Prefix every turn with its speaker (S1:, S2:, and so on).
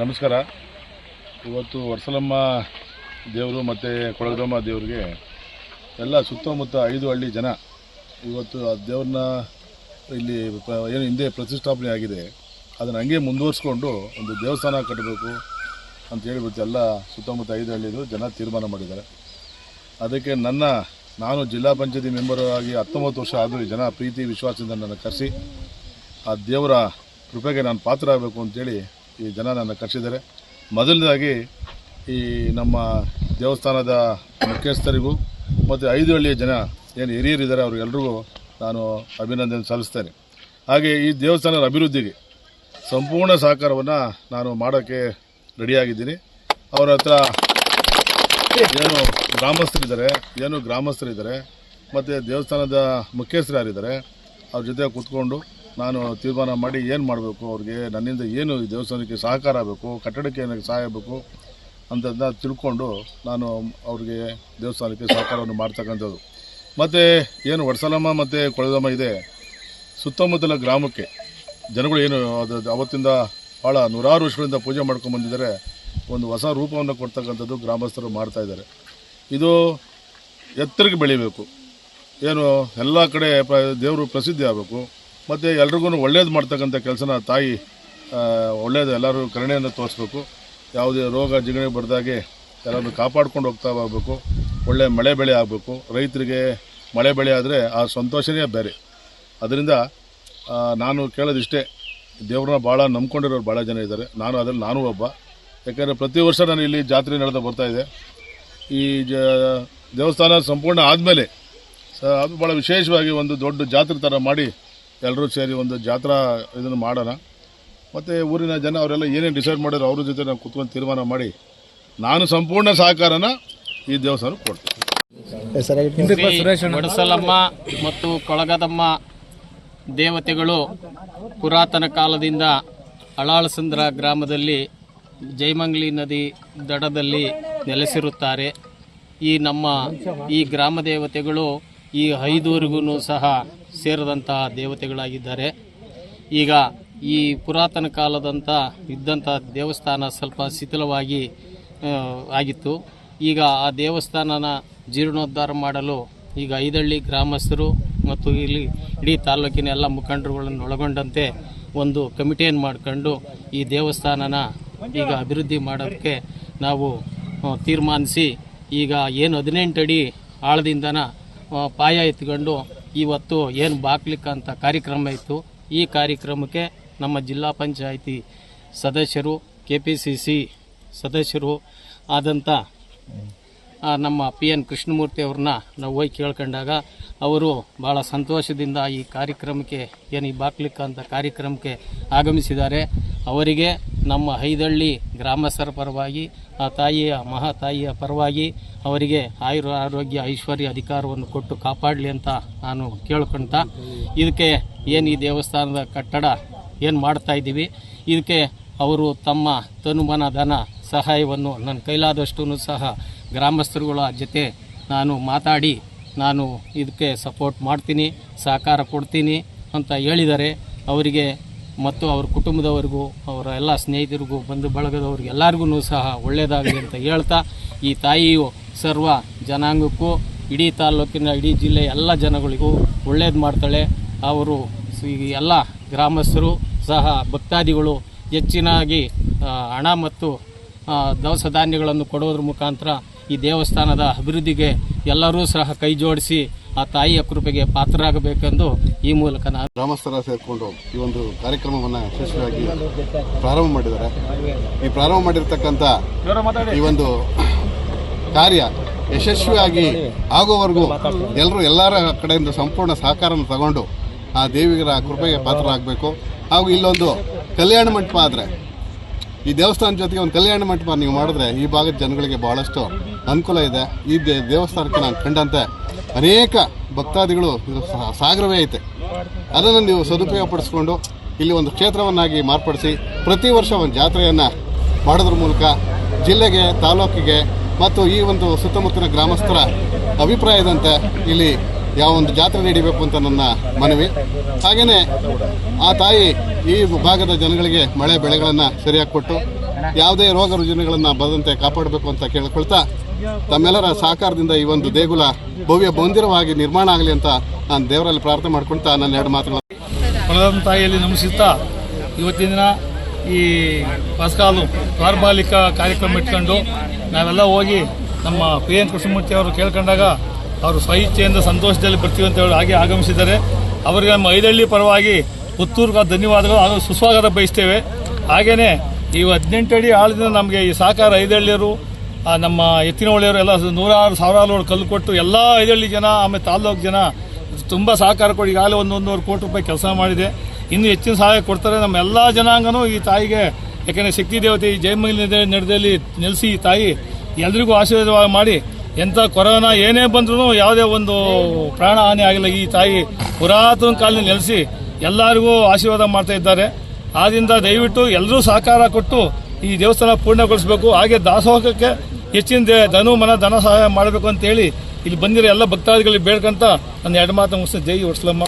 S1: ನಮಸ್ಕಾರ. ಇವತ್ತು ವರ್ಸಲಮ್ಮ ದೇವರು ಮತ್ತು ಕೊಳಗದಮ್ಮ ದೇವರಿಗೆ ಎಲ್ಲ ಸುತ್ತಮುತ್ತ 5 ಹಳ್ಳಿ ಜನ ಇವತ್ತು ಆ ದೇವ್ರನ್ನ ಇಲ್ಲಿ ಏನು ಹಿಂದೆ ಪ್ರತಿಷ್ಠಾಪನೆ ಆಗಿದೆ ಅದನ್ನು ಹಂಗೆ ಮುಂದುವರಿಸ್ಕೊಂಡು ಒಂದು ದೇವಸ್ಥಾನ ಕಟ್ಟಬೇಕು ಅಂತ ಹೇಳಿಬಿಟ್ಟು ಎಲ್ಲ ಸುತ್ತಮುತ್ತ 5 ಹಳ್ಳಿದು ಜನ ತೀರ್ಮಾನ ಮಾಡಿದ್ದಾರೆ. ಅದಕ್ಕೆ ನಾನು ಜಿಲ್ಲಾ ಪಂಚಾಯತಿ ಮೆಂಬರ್ ಆಗಿ 19 ವರ್ಷ ಆದರೂ ಈ ಜನ ಪ್ರೀತಿ ವಿಶ್ವಾಸದಿಂದ ನನ್ನ ಕರೆಸಿ ಆ ದೇವರ ಕೃಪೆಗೆ ನಾನು ಪಾತ್ರ ಆಗಬೇಕು ಅಂತೇಳಿ ಈ ಜನ ನನ್ನ ಕರೆಸಿದ್ದಾರೆ. ಮೊದಲನೇದಾಗಿ ಈ ನಮ್ಮ ದೇವಸ್ಥಾನದ ಮುಖ್ಯಸ್ಥರಿಗೂ ಮತ್ತು 5 ಹಳ್ಳಿಯ ಜನ ಏನು ಹಿರಿಯರಿದ್ದಾರೆ ಅವರಿಗೆಲ್ರಿಗೂ ನಾನು ಅಭಿನಂದನೆ ಸಲ್ಲಿಸ್ತೇನೆ. ಹಾಗೆ ಈ ದೇವಸ್ಥಾನದ ಅಭಿವೃದ್ಧಿಗೆ ಸಂಪೂರ್ಣ ಸಹಕಾರವನ್ನು ನಾನು ಮಾಡೋಕ್ಕೆ ರೆಡಿಯಾಗಿದ್ದೀನಿ. ಅವರ ಹತ್ರ ಏನು ಗ್ರಾಮಸ್ಥರಿದ್ದಾರೆ ಮತ್ತು ದೇವಸ್ಥಾನದ ಮುಖ್ಯಸ್ಥರು ಯಾರಿದ್ದಾರೆ ಅವ್ರ ಜೊತೆ ಕೂತ್ಕೊಂಡು ನಾನು ತೀರ್ಮಾನ ಮಾಡಿ ಏನು ಮಾಡಬೇಕು, ಅವ್ರಿಗೆ ನನ್ನಿಂದ ಏನು ಈ ದೇವಸ್ಥಾನಕ್ಕೆ ಸಹಕಾರ ಆಗಬೇಕು, ಕಟ್ಟಡಕ್ಕೆ ಏನಕ್ಕೆ ಸಹಾಯ ಆಗಬೇಕು ಅಂತದನ್ನ ತಿಳ್ಕೊಂಡು ನಾನು ಅವ್ರಿಗೆ ದೇವಸ್ಥಾನಕ್ಕೆ ಸಹಕಾರವನ್ನು ಮಾಡ್ತಕ್ಕಂಥದ್ದು. ಮತ್ತು ಏನು ವರ್ಸಲಮ್ಮ ಮತ್ತು ಕೊಳಗದಮ್ಮ ಇದೆ, ಸುತ್ತಮುತ್ತಲ ಗ್ರಾಮಕ್ಕೆ ಜನಗಳು ಏನು ಅವತ್ತಿಂದ ಭಾಳ ನೂರಾರು ವರ್ಷಗಳಿಂದ ಪೂಜೆ ಮಾಡ್ಕೊಂಡು ಬಂದಿದ್ದಾರೆ. ಒಂದು ಹೊಸ ರೂಪವನ್ನು ಕೊಡ್ತಕ್ಕಂಥದ್ದು ಗ್ರಾಮಸ್ಥರು ಮಾಡ್ತಾಯಿದ್ದಾರೆ. ಇದು ಎತ್ತರಕ್ಕೆ ಬೆಳಿಬೇಕು, ಏನು ಎಲ್ಲ ಕಡೆ ದೇವರು ಪ್ರಸಿದ್ಧಿ ಆಗಬೇಕು ಮತ್ತು ಎಲ್ರಿಗೂ ಒಳ್ಳೇದು ಮಾಡ್ತಕ್ಕಂಥ ಕೆಲಸನ ತಾಯಿ ಒಳ್ಳೇದು ಎಲ್ಲರೂ ಕರುಣೆಯನ್ನು ತೋರಿಸ್ಬೇಕು. ಯಾವುದೇ ರೋಗ ಜಿಗಣೆ ಬರದಾಗೆ ಎಲ್ಲರೂ ಕಾಪಾಡ್ಕೊಂಡು ಹೋಗ್ತಾ ಹೋಗಬೇಕು. ಒಳ್ಳೆ ಮಳೆ ಬೆಳೆ ಆಗಬೇಕು. ರೈತರಿಗೆ ಮಳೆ ಬೆಳೆ ಆದರೆ ಆ ಸಂತೋಷನೇ ಬೇರೆ. ಅದರಿಂದ ನಾನು ಕೇಳೋದಿಷ್ಟೇ, ದೇವ್ರನ್ನ ಭಾಳ ನಂಬ್ಕೊಂಡಿರೋರು ಭಾಳ ಜನ ಇದ್ದಾರೆ. ನಾನು ಒಬ್ಬ. ಯಾಕೆಂದರೆ ಪ್ರತಿ ವರ್ಷ ನಾನು ಇಲ್ಲಿ ಜಾತ್ರೆ ನಡೆದ ಬರ್ತಾಯಿದೆ. ಈ ದೇವಸ್ಥಾನ ಸಂಪೂರ್ಣ ಆದಮೇಲೆ ಅದು ಭಾಳ ವಿಶೇಷವಾಗಿ ಒಂದು ದೊಡ್ಡ ಜಾತ್ರೆ ಥರ ಮಾಡಿ ಎಲ್ಲರೂ ಸೇರಿ ಒಂದು ಜಾತ್ರಾ ಇದನ್ನು ಮಾಡೋಣ. ಮತ್ತು ಊರಿನ ಜನ ಅವರೆಲ್ಲ ಏನೇನು ಡಿಸೈಡ್ ಮಾಡಿದ್ರು ಅವ್ರ ಜೊತೆ ನಾವು ಕೂತ್ಕೊಂಡು ತೀರ್ಮಾನ ಮಾಡಿ ನಾನು ಸಂಪೂರ್ಣ ಸಹಕಾರನ ಈ ದೇವಸ್ಥಾನಕ್ಕೆ ಕೊಡ್ತೀನಿ.
S2: ವರ್ಸಲಮ್ಮ ಮತ್ತು ಕೊಳಗದಮ್ಮ ದೇವತೆಗಳು ಪುರಾತನ ಕಾಲದಿಂದ ಅಳಾಳಸಂದ್ರ ಗ್ರಾಮದಲ್ಲಿ ಜಯಮಂಗಲಿ ನದಿ ದಡದಲ್ಲಿ ನೆಲೆಸಿರುತ್ತಾರೆ. ಈ ಗ್ರಾಮ ದೇವತೆಗಳು ಈ 5 ಊರಿಗೂ ಸಹ ಸೇರಿದಂತಹ ದೇವತೆಗಳಾಗಿದ್ದಾರೆ. ಈಗ ಈ ಪುರಾತನ ಕಾಲದಂಥ ಇದ್ದಂಥ ದೇವಸ್ಥಾನ ಸ್ವಲ್ಪ ಶಿಥಿಲವಾಗಿ ಆಗಿತ್ತು. ಈಗ ಆ ದೇವಸ್ಥಾನನ ಜೀರ್ಣೋದ್ಧಾರ ಮಾಡಲು ಈಗ 5 ಹಳ್ಳಿ ಗ್ರಾಮಸ್ಥರು ಮತ್ತು ಇಲ್ಲಿ ಇಡೀ ತಾಲೂಕಿನ ಎಲ್ಲ ಮುಖಂಡರುಗಳನ್ನು ಒಳಗೊಂಡಂತೆ ಒಂದು ಕಮಿಟಿಯನ್ನು ಮಾಡಿಕೊಂಡು ಈ ದೇವಸ್ಥಾನನ ಈಗ ಅಭಿವೃದ್ಧಿ ಮಾಡೋದಕ್ಕೆ ನಾವು ತೀರ್ಮಾನಿಸಿ ಈಗ ಏನು 18 ಅಡಿ ಆಳದಿಂದನ ಪಾಯ ಎತ್ಕೊಂಡು ಇವತ್ತು ಏನು ಬಾಕ್ಲಿಕ್ಕಂಥ ಕಾರ್ಯಕ್ರಮ ಇತ್ತು. ಈ ಕಾರ್ಯಕ್ರಮಕ್ಕೆ ನಮ್ಮ ಜಿಲ್ಲಾ ಪಂಚಾಯಿತಿ ಸದಸ್ಯರು, KPCC ಸದಸ್ಯರು ಆದಂಥ ನಮ್ಮ PN ಕೃಷ್ಣಮೂರ್ತಿ ಅವ್ರನ್ನ ನಾವು ಹೋಗಿ ಕೇಳ್ಕೊಂಡಾಗ ಅವರು ಭಾಳ ಸಂತೋಷದಿಂದ ಈ ಕಾರ್ಯಕ್ರಮಕ್ಕೆ ಏನು ಈ ಬಾಕ್ಲಿಕ್ಕಂಥ ಕಾರ್ಯಕ್ರಮಕ್ಕೆ ಆಗಮಿಸಿದ್ದಾರೆ. ಅವರಿಗೆ ನಮ್ಮ 5 ಹಳ್ಳಿ ಗ್ರಾಮಸ್ಥರ ಪರವಾಗಿ ಆ ತಾಯಿಯ ಮಹಾತಾಯಿಯ ಪರವಾಗಿ ಅವರಿಗೆ ಆರೋಗ್ಯ ಐಶ್ವರ್ಯ ಅಧಿಕಾರವನ್ನು ಕೊಟ್ಟು ಕಾಪಾಡಲಿ ಅಂತ ನಾನು ಕೇಳ್ಕೊಳ್ತಾ, ಇದಕ್ಕೆ ಏನು ಈ ದೇವಸ್ಥಾನದ ಕಟ್ಟಡ ಏನು ಮಾಡ್ತಾಯಿದ್ದೀವಿ ಇದಕ್ಕೆ ಅವರು ತಮ್ಮ ತನುಮನ ಧನ ಸಹಾಯವನ್ನು ನನ್ನ ಕೈಲಾದಷ್ಟು ಸಹ ಗ್ರಾಮಸ್ಥರುಗಳ ಜೊತೆ ನಾನು ಮಾತಾಡಿ ನಾನು ಇದಕ್ಕೆ ಸಪೋರ್ಟ್ ಮಾಡ್ತೀನಿ, ಸಹಕಾರ ಕೊಡ್ತೀನಿ ಅಂತ ಹೇಳಿದ್ದಾರೆ. ಅವರಿಗೆ ಮತ್ತು ಅವ್ರ ಕುಟುಂಬದವರಿಗೂ ಅವರ ಎಲ್ಲ ಸ್ನೇಹಿತರಿಗೂ ಬಂಧು ಬಳಗದವ್ರಿಗೆ ಎಲ್ಲರಿಗೂ ಸಹ ಒಳ್ಳೆಯದಾಗಲಿ ಅಂತ ಹೇಳ್ತಾ, ಈ ತಾಯಿಯು ಸರ್ವ ಜನಾಂಗಕ್ಕೂ ಇಡೀ ತಾಲೂಕಿನ ಇಡೀ ಜಿಲ್ಲೆಯ ಎಲ್ಲ ಜನಗಳಿಗೂ ಒಳ್ಳೇದು ಮಾಡ್ತಾಳೆ. ಅವರು ಎಲ್ಲ ಗ್ರಾಮಸ್ಥರು ಸಹ ಭಕ್ತಾದಿಗಳು ಹೆಚ್ಚಿನಾಗಿ ಹಣ ಮತ್ತು ದವಸ ಧಾನ್ಯಗಳನ್ನು ಕೊಡೋದ್ರ ಮುಖಾಂತರ ಈ ದೇವಸ್ಥಾನದ ಅಭಿವೃದ್ಧಿಗೆ ಎಲ್ಲರೂ ಸಹ ಕೈ ಜೋಡಿಸಿ ಆ ತಾಯಿಯ ಕೃಪೆಗೆ ಪಾತ್ರರಾಗಬೇಕೆಂದು ಈ ಮೂಲಕ ನಾನು
S3: ಗ್ರಾಮಸ್ಥರ ಸೇರಿಕೊಂಡು ಈ ಒಂದು ಕಾರ್ಯಕ್ರಮವನ್ನು ಯಶಸ್ವಿಯಾಗಿ ಪ್ರಾರಂಭ ಮಾಡಿದ್ದಾರೆ. ಈ ಪ್ರಾರಂಭ ಮಾಡಿರ್ತಕ್ಕಂಥ ಈ ಒಂದು ಕಾರ್ಯ ಯಶಸ್ವಿಯಾಗಿ ಆಗುವವರೆಗೂ ಎಲ್ಲರ ಕಡೆಯಿಂದ ಸಂಪೂರ್ಣ ಸಹಕಾರವನ್ನು ತಗೊಂಡು ಆ ದೇವಿಗರ ಕೃಪೆಗೆ ಪಾತ್ರರಾಗಬೇಕು. ಹಾಗೂ ಇಲ್ಲೊಂದು ಕಲ್ಯಾಣ ಮಂಟಪ ಆದರೆ, ಈ ದೇವಸ್ಥಾನದ ಜೊತೆಗೆ ಒಂದು ಕಲ್ಯಾಣ ಮಂಟಪ ನೀವು ಮಾಡಿದ್ರೆ ಈ ಭಾಗದ ಜನಗಳಿಗೆ ಬಹಳಷ್ಟು ಅನುಕೂಲ ಇದೆ. ಈ ದೇವಸ್ಥಾನಕ್ಕೆ ನಾನು ಕಂಡಂತೆ ಅನೇಕ ಭಕ್ತಾದಿಗಳು ಇದು ಸಾಗರವೇ ಐತೆ. ಅದನ್ನು ನೀವು ಸದುಪಯೋಗಪಡಿಸ್ಕೊಂಡು ಇಲ್ಲಿ ಒಂದು ಕ್ಷೇತ್ರವನ್ನಾಗಿ ಮಾರ್ಪಡಿಸಿ ಪ್ರತಿ ವರ್ಷ ಒಂದು ಜಾತ್ರೆಯನ್ನು ಮಾಡೋದ್ರ ಮೂಲಕ ಜಿಲ್ಲೆಗೆ, ತಾಲೂಕಿಗೆ ಮತ್ತು ಈ ಒಂದು ಸುತ್ತಮುತ್ತಲಿನ ಗ್ರಾಮಸ್ಥರ ಅಭಿಪ್ರಾಯದಂತೆ ಇಲ್ಲಿ ಯಾವ ಒಂದು ಜಾತ್ರೆ ನಡೀಬೇಕು ಅಂತ ನನ್ನ ಮನವಿ. ಹಾಗೆಯೇ ಆ ತಾಯಿ ಈ ಭಾಗದ ಜನಗಳಿಗೆ ಮಳೆ ಬೆಳೆಗಳನ್ನು ಸರಿಯಾಗಿ ಕೊಟ್ಟು ಯಾವುದೇ ರೋಗ ರುಜಿನಗಳನ್ನು ಬರದಂತೆ ಕಾಪಾಡಬೇಕು ಅಂತ ಕೇಳ್ಕೊಳ್ತಾ ತಮ್ಮೆಲ್ಲರ ಸಹಕಾರದಿಂದ ಈ ಒಂದು ದೇಗುಲ ಭವ್ಯ ಮಂದಿರವಾಗಿ ನಿರ್ಮಾಣ ಆಗಲಿ ಅಂತ ನಾನು ದೇವರಲ್ಲಿ ಪ್ರಾರ್ಥನೆ ಮಾಡ್ಕೊಳ್ತಾ ನನ್ನ 2 ಮಾತುಗಳು
S4: ಕೊಳಗದಮ್ಮ ತಾಯಿಯಲ್ಲಿ ನಮಿಸುತ್ತಾ ಇವತ್ತಿನ ದಿನ ಈ ಪಸ್ಕಾಲು ಪ್ರಾರ್ಬಾಲಿಕ ಕಾರ್ಯಕ್ರಮ ಇಟ್ಕೊಂಡು ನಾವೆಲ್ಲ ಹೋಗಿ ನಮ್ಮ PN ಕೃಷ್ಣಮೂರ್ತಿ ಅವರು ಕೇಳ್ಕೊಂಡಾಗ ಅವರು ಸ್ವಇಚ್ಛೆಯಿಂದ ಸಂತೋಷದಲ್ಲಿ ಬರ್ತೀವಿ ಅಂತ ಹೇಳಿ ಹಾಗೆ ಆಗಮಿಸಿದ್ದಾರೆ. ಅವರಿಗೆ ನಮ್ಮ ಐದಳ್ಳಿ ಪರವಾಗಿ ಪುತ್ತೂರಿಗೆ ಧನ್ಯವಾದಗಳು ಹಾಗೂ ಸುಸ್ವಾಗತ ಬಯಸ್ತೇವೆ. ಹಾಗೆಯೇ ಈ 18 ಅಡಿ ಆಳದಿಂದ ನಮಗೆ ಈ ಸಹಕಾರ ಐದಳ್ಳಿಯರು ನಮ್ಮ ಎತ್ತಿನಹೊಳೆಯವರು ಎಲ್ಲ 100,000 ಕಲ್ಲು ಕೊಟ್ಟು ಎಲ್ಲ ಐದಳ್ಳಿ ಜನ ಆಮೇಲೆ ತಾಲ್ಲೂಕು ಜನ ತುಂಬ ಸಹಕಾರ ಕೊಡಿ. ಈಗಾಗಲೇ 1,100 ಕೋಟಿ ರೂಪಾಯಿ ಕೆಲಸ ಮಾಡಿದೆ. ಇನ್ನೂ ಹೆಚ್ಚಿನ ಸಹಾಯ ಕೊಡ್ತಾರೆ. ನಮ್ಮ ಎಲ್ಲ ಜನಾಂಗನೂ ಈ ತಾಯಿಗೆ, ಯಾಕೆಂದರೆ ಶಕ್ತಿ ದೇವತೆ ಈ ಜಯಮಂಗಲಿ ನಡೆದಲ್ಲಿ ನೆಲೆಸಿ ಈ ತಾಯಿ ಎಲ್ರಿಗೂ ಆಶೀರ್ವಾದ ಮಾಡಿ ಎಂಥ ಕೊರೋನಾ ಏನೇ ಬಂದ್ರೂ ಯಾವುದೇ ಒಂದು ಪ್ರಾಣ ಹಾನಿ ಆಗಿಲ್ಲ. ಈ ತಾಯಿ ಪುರಾತನ ಕಾಲದಲ್ಲಿ ನೆಲೆಸಿ ಎಲ್ಲರಿಗೂ ಆಶೀರ್ವಾದ ಮಾಡ್ತಾ ಇದ್ದಾರೆ. ಆದ್ದರಿಂದ ದಯವಿಟ್ಟು ಎಲ್ಲರೂ ಸಹಕಾರ ಕೊಟ್ಟು ಈ ದೇವಸ್ಥಾನ ಪೂರ್ಣಗೊಳಿಸಬೇಕು. ಹಾಗೆ ದಾಸೋಹಕ್ಕೆ ಹೆಚ್ಚಿನ ಧನ ಸಹಾಯ ಮಾಡಬೇಕು ಅಂತೇಳಿ ಇಲ್ಲಿ ಬಂದಿರೋ ಎಲ್ಲ ಭಕ್ತಾದಿಗಳಿಗೆ ಬೇಡ್ಕೊಂತ ನನ್ನ 2 ಮಾತು ಮುಗಿಸಿ ಜೈ ಹೊಡ್ಸ್ಲಮ್ಮ.